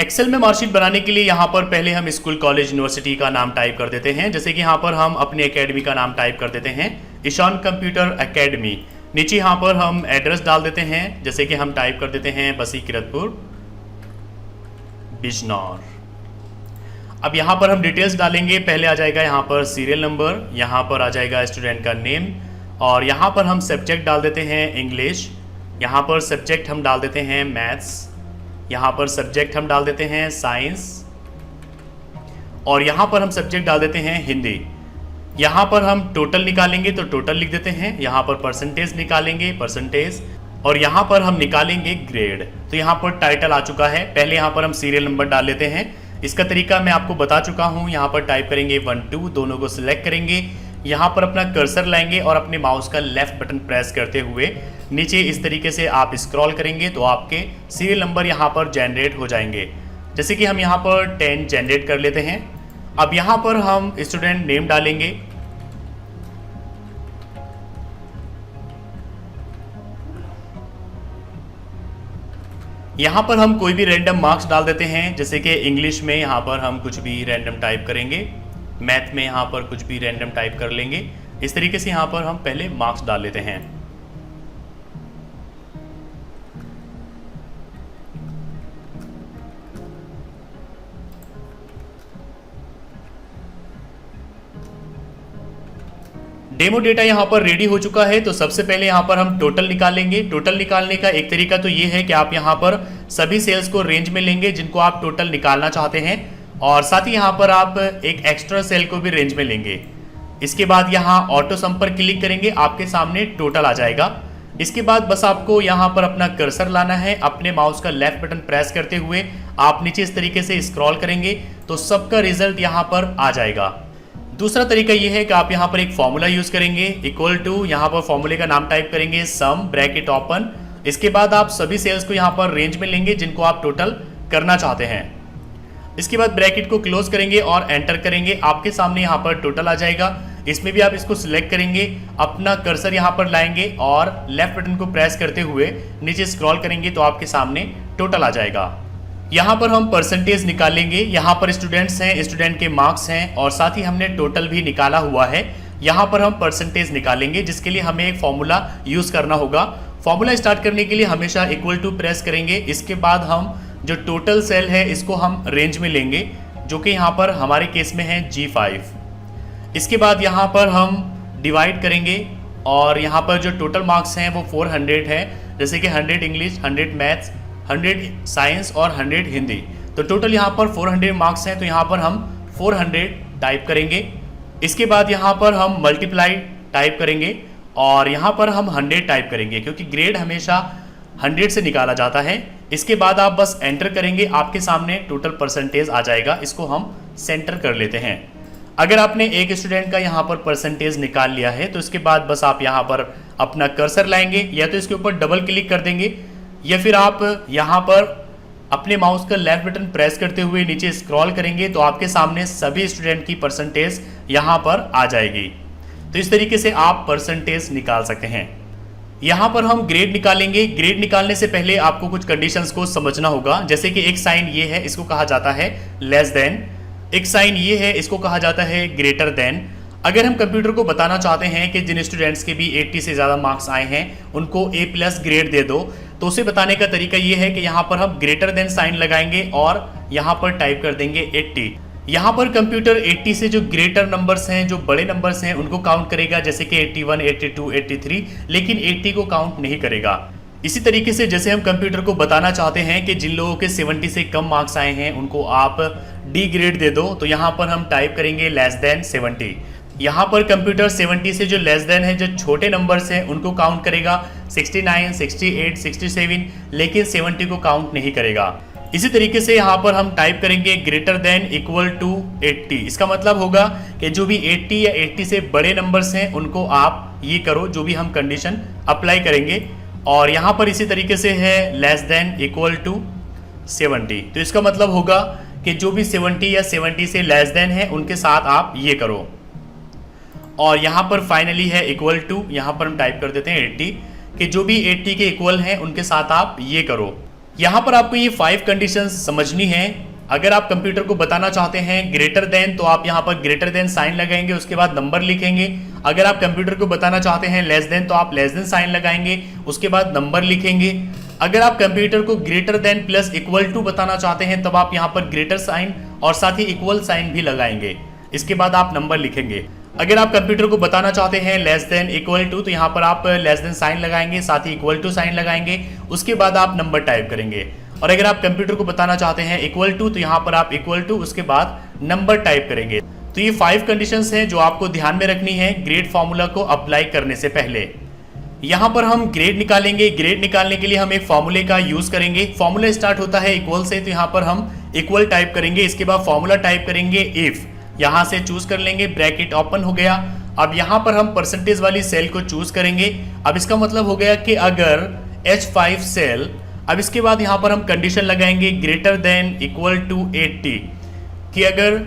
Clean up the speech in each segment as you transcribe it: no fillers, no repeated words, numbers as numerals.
Excel में marksheet बनाने के लिए यहाँ पर पहले हम स्कूल कॉलेज यूनिवर्सिटी का नाम टाइप कर देते हैं। जैसे कि यहाँ पर हम अपने एकेडमी का नाम टाइप कर देते हैं, ईशान कंप्यूटर एकेडमी। नीचे यहाँ पर हम एड्रेस डाल देते हैं, जैसे कि हम टाइप कर देते हैं बसी किरतपुर बिजनौर। अब यहाँ पर हम डिटेल्स डालेंगे। पहले आ जाएगा यहाँ पर सीरियल नंबर, यहाँ पर आ जाएगा स्टूडेंट का नेम, और यहाँ पर हम सब्जेक्ट डाल देते हैं इंग्लिश, यहाँ पर सब्जेक्ट हम डाल देते हैं मैथ्स, यहाँ पर सब्जेक्ट हम डाल देते हैं साइंस, और यहाँ पर हम सब्जेक्ट डाल देते हैं हिंदी। यहाँ पर हम टोटल निकालेंगे तो टोटल लिख देते हैं, यहाँ पर परसेंटेज निकालेंगे परसेंटेज, और यहाँ पर हम निकालेंगे ग्रेड। तो यहाँ पर टाइटल आ चुका है। पहले यहाँ पर हम सीरियल नंबर डाल लेते हैं। इसका तरीका मैं आपको बता चुका हूँ। यहाँ पर टाइप करेंगे 1 2, दोनों को सिलेक्ट करेंगे, यहाँ पर अपना कर्सर लाएंगे और अपने माउस का लेफ्ट बटन प्रेस करते हुए नीचे इस तरीके से आप स्क्रॉल करेंगे तो आपके सीरियल नंबर यहाँ पर जनरेट हो जाएंगे। जैसे कि हम यहाँ पर 10 जनरेट कर लेते हैं। अब यहाँ पर हम स्टूडेंट नेम डालेंगे, यहाँ पर हम कोई भी रैंडम मार्क्स डाल देते हैं। जैसे कि इंग्लिश में यहाँ पर हम कुछ भी रैंडम टाइप करेंगे, मैथ में यहाँ पर कुछ भी रैंडम टाइप कर लेंगे। इस तरीके से यहाँ पर हम पहले मार्क्स डाल लेते हैं। डेमो डेटा यहाँ पर रेडी हो चुका है। तो सबसे पहले यहाँ पर हम टोटल निकालेंगे। टोटल निकालने का एक तरीका तो ये है कि आप यहाँ पर सभी सेल्स को रेंज में लेंगे जिनको आप टोटल निकालना चाहते हैं, और साथ ही यहाँ पर आप एक एक्स्ट्रा सेल को भी रेंज में लेंगे। इसके बाद यहाँ ऑटो सम पर क्लिक करेंगे, आपके सामने टोटल आ जाएगा। इसके बाद बस आपको यहाँ पर अपना कर्सर लाना है, अपने माउस का लेफ्ट बटन प्रेस करते हुए आप नीचे इस तरीके से स्क्रॉल करेंगे तो सबका रिजल्ट यहाँ पर आ जाएगा। दूसरा तरीका ये है कि आप यहाँ पर एक फॉर्मूला यूज करेंगे, इक्वल टू, यहाँ पर फॉर्मूले का नाम टाइप करेंगे सम ब्रैकेट ओपन। इसके बाद आप सभी सेल्स को यहाँ पर रेंज में लेंगे जिनको आप टोटल करना चाहते हैं। इसके बाद ब्रैकेट को क्लोज करेंगे और एंटर करेंगे, आपके सामने यहाँ पर टोटल आ जाएगा। इसमें भी आप इसको सिलेक्ट करेंगे, अपना कर्सर यहाँ पर लाएंगे और लेफ्ट बटन को प्रेस करते हुए नीचे स्क्रॉल करेंगे तो आपके सामने टोटल आ जाएगा। यहाँ पर हम परसेंटेज निकालेंगे। यहाँ पर स्टूडेंट्स हैं, स्टूडेंट के मार्क्स हैं, और साथ ही हमने टोटल भी निकाला हुआ है। यहाँ पर हम परसेंटेज निकालेंगे, जिसके लिए हमें एक फॉर्मूला यूज करना होगा। फॉर्मूला स्टार्ट करने के लिए हमेशा इक्वल टू प्रेस करेंगे। इसके बाद हम जो टोटल सेल है इसको हम रेंज में लेंगे, जो कि यहाँ पर हमारे केस में है G5। इसके बाद यहाँ पर हम डिवाइड करेंगे, और यहाँ पर जो टोटल मार्क्स हैं वो 400 है। जैसे कि 100 इंग्लिश, 100 मैथ्स, 100 साइंस और 100 हिंदी। तो टोटल यहाँ पर 400 मार्क्स हैं, तो यहाँ पर हम 400 टाइप करेंगे। इसके बाद यहाँ पर हम मल्टीप्लाई टाइप करेंगे, और यहाँ पर हम 100 टाइप करेंगे, क्योंकि ग्रेड हमेशा 100 से निकाला जाता है। इसके बाद आप बस एंटर करेंगे, आपके सामने टोटल परसेंटेज आ जाएगा। इसको हम सेंटर कर लेते हैं। अगर आपने एक स्टूडेंट का यहाँ पर परसेंटेज निकाल लिया है तो इसके बाद बस आप यहाँ पर अपना कर्सर लाएंगे, या तो इसके ऊपर डबल क्लिक कर देंगे, या फिर आप यहाँ पर अपने माउस का लेफ्ट बटन प्रेस करते हुए नीचे स्क्रॉल करेंगे तो आपके सामने सभी स्टूडेंट की परसेंटेज यहाँ पर आ जाएगी। तो इस तरीके से आप परसेंटेज निकाल सकते हैं। यहाँ पर हम ग्रेड निकालेंगे। ग्रेड निकालने से पहले आपको कुछ कंडीशंस को समझना होगा। जैसे कि एक साइन ये है, इसको कहा जाता है लेस देन। एक साइन ये है, इसको कहा जाता है ग्रेटर देन। अगर हम कंप्यूटर को बताना चाहते हैं कि जिन स्टूडेंट्स के भी 80 से ज़्यादा मार्क्स आए हैं उनको A+ ग्रेड दे दो, तो उसे बताने का तरीका ये है कि यहाँ पर हम ग्रेटर देन साइन लगाएंगे और यहाँ पर टाइप कर देंगे 80। यहाँ पर कंप्यूटर 80 से जो ग्रेटर नंबर्स हैं, जो बड़े नंबर्स हैं, उनको काउंट करेगा, जैसे कि 81, 82, 83, लेकिन 80 को काउंट नहीं करेगा। इसी तरीके से जैसे हम कंप्यूटर को बताना चाहते हैं कि जिन लोगों के 70 से कम मार्क्स आए हैं उनको आप D ग्रेड दे दो, तो यहाँ पर हम टाइप करेंगे लेस देन 70। यहाँ पर कंप्यूटर 70 से जो लेस देन है, जो छोटे नंबर्स हैं, उनको काउंट करेगा 69, 68, 67, लेकिन 70 को काउंट नहीं करेगा। इसी तरीके से यहाँ पर हम टाइप करेंगे ग्रेटर देन इक्वल टू 80। इसका मतलब होगा कि जो भी 80 या 80 से बड़े नंबर्स हैं उनको आप ये करो, जो भी हम कंडीशन अप्लाई करेंगे। और यहाँ पर इसी तरीके से है लेस देन इक्वल टू 70। तो इसका मतलब होगा कि जो भी 70 या 70 से लेस देन है उनके साथ आप ये करो। और यहाँ पर फाइनली है इक्वल टू, यहाँ पर हम टाइप कर देते हैं 80, कि जो भी 80 के इक्वल हैं उनके साथ आप ये करो। यहाँ पर आपको ये 5 कंडीशंस समझनी है। अगर आप कंप्यूटर को बताना चाहते हैं ग्रेटर देन, तो आप यहाँ पर ग्रेटर देन साइन लगाएंगे, उसके बाद नंबर लिखेंगे। अगर आप कंप्यूटर को बताना चाहते हैं लेस देन, तो आप लेस देन साइन लगाएंगे, उसके बाद नंबर लिखेंगे। अगर आप कंप्यूटर को greater than plus equal to बताना चाहते हैं तब आप यहाँ पर ग्रेटर साइन और साथ ही इक्वल साइन भी लगाएंगे, इसके बाद आप नंबर लिखेंगे। अगर आप कंप्यूटर को बताना चाहते हैं लेस देन इक्वल टू, तो यहाँ पर आप लेस देन साइन लगाएंगे, साथ ही इक्वल टू साइन लगाएंगे, उसके बाद आप नंबर टाइप करेंगे। और अगर आप कंप्यूटर को बताना चाहते हैं इक्वल टू, तो यहाँ पर आप इक्वल टू उसके बाद नंबर टाइप करेंगे। तो ये 5 कंडीशंस हैं जो आपको ध्यान में रखनी है ग्रेड फॉर्मूला को अप्लाई करने से पहले। यहाँ पर हम ग्रेड निकालेंगे। ग्रेड निकालने के लिए हम एक फॉर्मूले का यूज करेंगे। फॉर्मूला स्टार्ट होता है इक्वल से, तो यहाँ पर हम इक्वल टाइप करेंगे, इसके बाद फॉर्मूला टाइप करेंगे इफ, यहाँ से चूज कर लेंगे, ब्रैकेट ओपन हो गया। अब यहाँ पर हम परसेंटेज वाली सेल को चूज करेंगे। अब इसका मतलब हो गया कि अगर H5 सेल, अब इसके बाद यहाँ पर हम कंडीशन लगाएंगे ग्रेटर देन इक्वल टू 80, कि अगर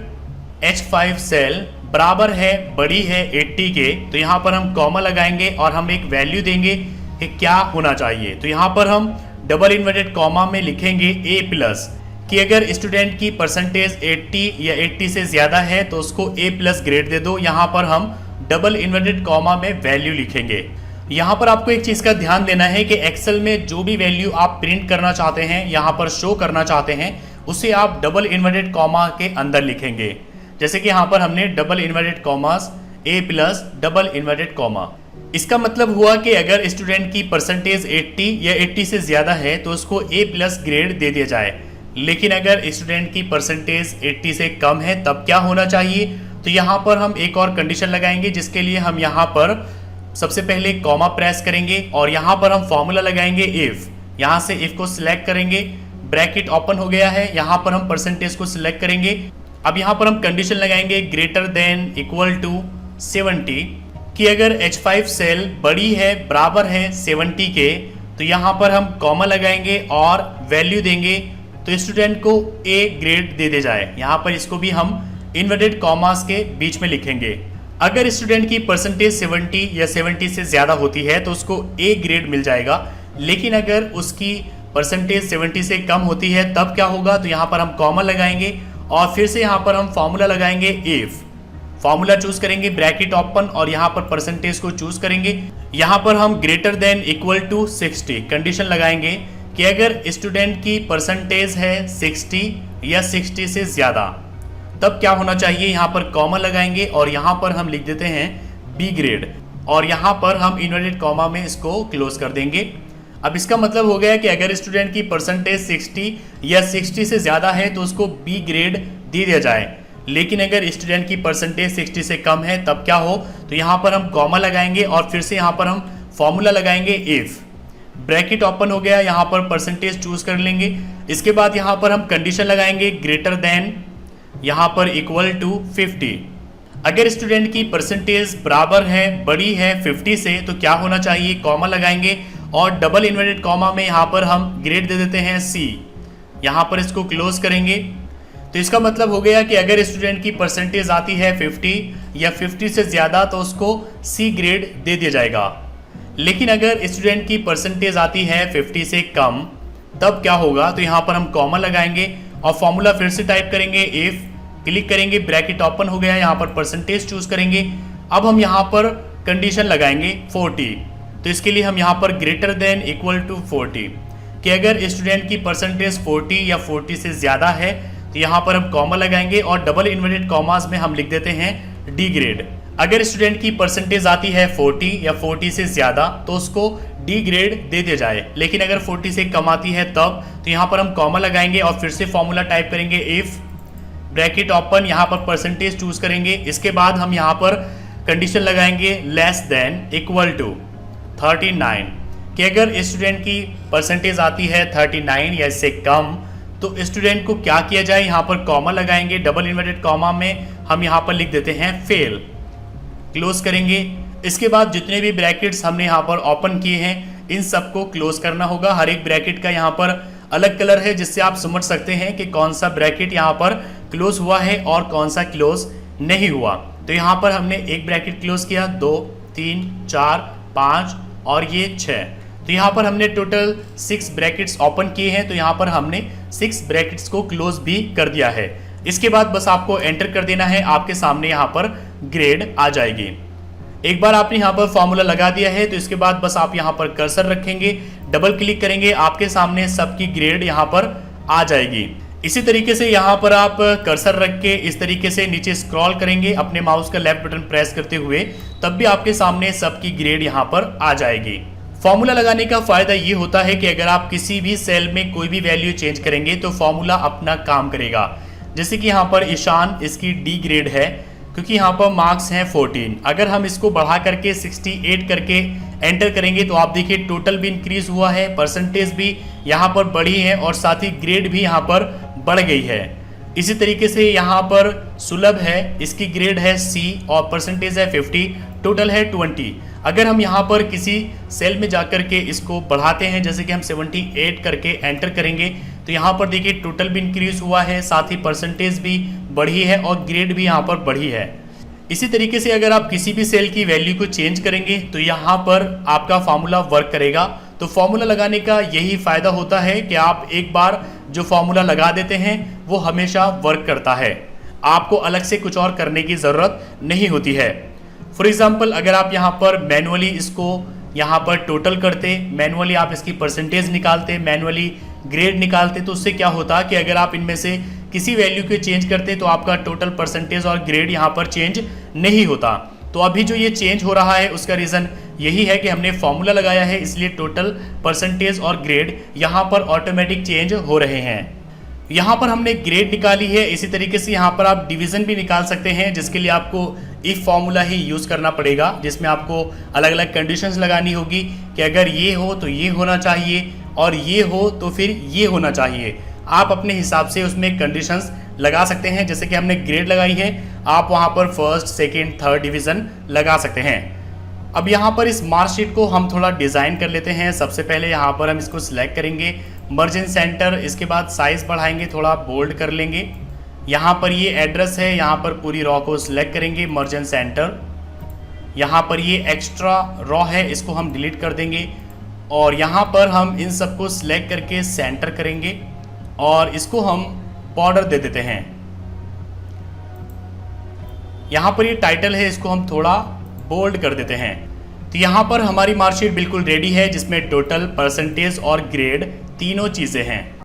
H5 सेल बराबर है, बड़ी है 80 के, तो यहाँ पर हम कॉमा लगाएंगे और हम एक वैल्यू देंगे कि क्या होना चाहिए। तो यहाँ पर हम डबल इन्वर्टेड कॉमा में लिखेंगे A प्लस, कि अगर स्टूडेंट की परसेंटेज 80 या 80 से ज़्यादा है तो उसको A प्लस ग्रेड दे दो। यहाँ पर हम डबल इन्वर्टेड कॉमा में वैल्यू लिखेंगे। यहाँ पर आपको एक चीज़ का ध्यान देना है कि एक्सेल में जो भी वैल्यू आप प्रिंट करना चाहते हैं, यहाँ पर शो करना चाहते हैं, उसे आप डबल इन्वर्टेड कॉमा के अंदर लिखेंगे। जैसे कि यहाँ पर हमने double inverted commas A plus double inverted comma. इसका मतलब हुआ कि अगर स्टूडेंट की परसेंटेज 80 या 80 से ज़्यादा है तो उसको A प्लस ग्रेड दे दिया जाए। लेकिन अगर स्टूडेंट की परसेंटेज 80 से कम है तब क्या होना चाहिए, तो यहाँ पर हम एक और कंडीशन लगाएंगे, जिसके लिए हम यहाँ पर सबसे पहले कॉमा प्रेस करेंगे और यहाँ पर हम फॉर्मूला लगाएंगे इफ। यहाँ से इफ को सिलेक्ट करेंगे, ब्रैकेट ओपन हो गया है, यहाँ पर हम परसेंटेज को सिलेक्ट करेंगे। अब यहाँ पर हम कंडीशन लगाएंगे ग्रेटर देन इक्वल टू 70, कि अगर H5 सेल बड़ी है, बराबर है 70 के, तो यहाँ पर हम कॉमा लगाएंगे और वैल्यू देंगे, तो स्टूडेंट को A ग्रेड दे दे जाए। यहाँ पर इसको भी हम इन्वर्टेड कॉमास के बीच में लिखेंगे। अगर स्टूडेंट की परसेंटेज 70 या 70 से ज़्यादा होती है तो उसको A ग्रेड मिल जाएगा। लेकिन अगर उसकी परसेंटेज 70 से कम होती है तब क्या होगा, तो यहाँ पर हम कॉमा लगाएंगे और फिर से यहाँ पर हम फॉर्मूला लगाएंगे इफ। फॉर्मूला चूज करेंगे, ब्रैकेट ओपन, और यहाँ पर परसेंटेज को चूज करेंगे। यहाँ पर हम greater than equal to 60 condition लगाएंगे, कि अगर स्टूडेंट की परसेंटेज है 60 या 60 से ज़्यादा तब क्या होना चाहिए। यहाँ पर कॉमा लगाएंगे और यहाँ पर हम लिख देते हैं B ग्रेड, और यहाँ पर हम इन्वर्टेड कॉमा में इसको क्लोज कर देंगे। अब इसका मतलब हो गया कि अगर स्टूडेंट की परसेंटेज 60 या 60 से ज़्यादा है तो उसको B ग्रेड दे दिया जाए। लेकिन अगर स्टूडेंट की परसेंटेज 60 से कम है तब क्या हो, तो यहाँ पर हम कॉमा लगाएंगे और फिर से यहाँ पर हम फॉर्मूला लगाएंगे इफ। ब्रैकेट ओपन हो गया, यहाँ पर परसेंटेज चूज कर लेंगे। इसके बाद यहाँ पर हम कंडीशन लगाएंगे ग्रेटर देन, यहाँ पर इक्वल टू 50। अगर स्टूडेंट की परसेंटेज बराबर है, बड़ी है 50 से, तो क्या होना चाहिए, कॉमा लगाएंगे और डबल इन्वर्टेड कॉमा में यहाँ पर हम ग्रेड दे देते हैं C। यहाँ पर इसको क्लोज करेंगे। तो इसका मतलब हो गया कि अगर स्टूडेंट की परसेंटेज आती है 50 या 50 से ज़्यादा तो उसको C ग्रेड दे दिया जाएगा। लेकिन अगर स्टूडेंट की परसेंटेज आती है 50 से कम तब क्या होगा, तो यहाँ पर हम कॉमा लगाएंगे और फॉर्मूला फिर से टाइप करेंगे इफ, क्लिक करेंगे, ब्रैकेट ओपन हो गया, यहाँ पर परसेंटेज चूज करेंगे। अब हम यहाँ पर कंडीशन लगाएंगे 40, तो इसके लिए हम यहाँ पर ग्रेटर देन इक्वल टू 40, कि अगर स्टूडेंट की परसेंटेज 40 या 40 से ज़्यादा है तो यहाँ पर हम कॉमा लगाएंगे और डबल इन्वर्टेड कॉमास में हम लिख देते हैं D ग्रेड। अगर स्टूडेंट की परसेंटेज आती है 40 या 40 से ज़्यादा तो उसको D ग्रेड दे दिया जाए। लेकिन अगर 40 से कम आती है तब, तो यहाँ पर हम कॉमा लगाएंगे और फिर से फॉर्मूला टाइप करेंगे इफ, ब्रैकेट ओपन, यहाँ पर परसेंटेज चूज करेंगे। इसके बाद हम यहाँ पर कंडीशन लगाएंगे लेस देन इक्वल टू 39, कि अगर स्टूडेंट की परसेंटेज आती है 39 या इससे कम तो स्टूडेंट को क्या किया जाए, यहाँ पर कॉमा लगाएंगे, डबल इन्वर्टेड कॉमा में हम यहाँ पर लिख देते हैं फेल, क्लोज करेंगे। इसके बाद जितने भी ब्रैकेट्स हमने यहाँ पर ओपन किए हैं इन सबको क्लोज करना होगा। हर एक ब्रैकेट का यहाँ पर अलग कलर है, जिससे आप समझ सकते हैं कि कौन सा ब्रैकेट यहाँ पर क्लोज हुआ है और कौन सा क्लोज नहीं हुआ। तो यहाँ पर हमने एक ब्रैकेट क्लोज किया, 2 3 4 5 और ये 6। तो यहाँ पर हमने टोटल 6 ब्रैकेट्स ओपन किए हैं, तो यहाँ पर हमने 6 ब्रैकेट्स को क्लोज भी कर दिया है। इसके बाद बस आपको एंटर कर देना है, आपके सामने यहाँ पर ग्रेड आ जाएगी। एक बार आपने यहाँ पर फॉर्मूला लगा दिया है तो इसके बाद बस आप यहाँ पर कर्सर रखेंगे, डबल क्लिक करेंगे, आपके सामने सबकी ग्रेड यहाँ पर आ जाएगी। इसी तरीके से यहाँ पर आप कर्सर रख के इस तरीके से नीचे स्क्रॉल करेंगे अपने माउस का लेफ्ट बटन प्रेस करते हुए, तब भी आपके सामने सबकी ग्रेड यहाँ पर आ जाएगी। फॉर्मूला लगाने का फायदा ये होता है कि अगर आप किसी भी सेल में कोई भी वैल्यू चेंज करेंगे तो फॉर्मूला अपना काम करेगा। जैसे कि यहाँ पर ईशान, इसकी डी ग्रेड है क्योंकि यहाँ पर मार्क्स हैं 14। अगर हम इसको बढ़ा करके 68 करके एंटर करेंगे तो आप देखिए टोटल भी इंक्रीज हुआ है, परसेंटेज भी यहाँ पर बढ़ी है और साथ ही ग्रेड भी यहाँ पर बढ़ गई है। इसी तरीके से यहाँ पर सुलभ है, इसकी ग्रेड है C और परसेंटेज है 50, टोटल है 20। अगर हम यहाँ पर किसी सेल में जाकर के इसको बढ़ाते हैं, जैसे कि हम 78 करके एंटर करेंगे तो यहाँ पर देखिए टोटल भी इंक्रीज हुआ है, साथ ही परसेंटेज भी बढ़ी है और ग्रेड भी यहाँ पर बढ़ी है। इसी तरीके से अगर आप किसी भी सेल की वैल्यू को चेंज करेंगे तो यहाँ पर आपका फॉर्मूला वर्क करेगा। तो फॉर्मूला लगाने का यही फायदा होता है कि आप एक बार जो फॉर्मूला लगा देते हैं वो हमेशा वर्क करता है, आपको अलग से कुछ और करने की ज़रूरत नहीं होती है। फॉर एग्जाम्पल अगर आप यहाँ पर मैनुअली इसको यहाँ पर टोटल करते, मैनुअली आप इसकी परसेंटेज निकालते, मैनुअली ग्रेड निकालते, तो उससे क्या होता कि अगर आप इनमें से किसी वैल्यू को चेंज करते तो आपका टोटल परसेंटेज और ग्रेड यहाँ पर चेंज नहीं होता। तो अभी जो ये चेंज हो रहा है उसका रीज़न यही है कि हमने फॉर्मूला लगाया है, इसलिए टोटल परसेंटेज और ग्रेड यहाँ पर ऑटोमेटिक चेंज हो रहे हैं। यहाँ पर हमने ग्रेड निकाली है। इसी तरीके से यहाँ पर आप डिवीज़न भी निकाल सकते हैं, जिसके लिए आपको इफ फॉर्मूला ही यूज़ करना पड़ेगा, जिसमें आपको अलग अलग कंडीशंस लगानी होगी कि अगर ये हो तो ये होना चाहिए और ये हो तो फिर ये होना चाहिए। आप अपने हिसाब से उसमें कंडीशंस लगा सकते हैं। जैसे कि हमने ग्रेड लगाई है, आप वहाँ पर फर्स्ट, सेकेंड, थर्ड डिवीज़न लगा सकते हैं। अब यहाँ पर इस मार्कशीट को हम थोड़ा डिज़ाइन कर लेते हैं। सबसे पहले यहाँ पर हम इसको सिलेक्ट करेंगे, मर्ज इन सेंटर, इसके बाद साइज़ बढ़ाएंगे, थोड़ा बोल्ड कर लेंगे। यहाँ पर ये एड्रेस है, यहाँ पर पूरी रॉ को सिलेक्ट करेंगे, मर्ज इन सेंटर। यहाँ पर ये एक्स्ट्रा रॉ है, इसको हम डिलीट कर देंगे और यहाँ पर हम इन सबको सिलेक्ट करके सेंटर करेंगे और इसको हम बॉर्डर दे देते हैं। यहाँ पर ये टाइटल है, इसको हम थोड़ा बोल्ड कर देते हैं। तो यहाँ पर हमारी मार्कशीट बिल्कुल रेडी है, जिसमें टोटल, परसेंटेज और ग्रेड तीनों चीज़ें हैं।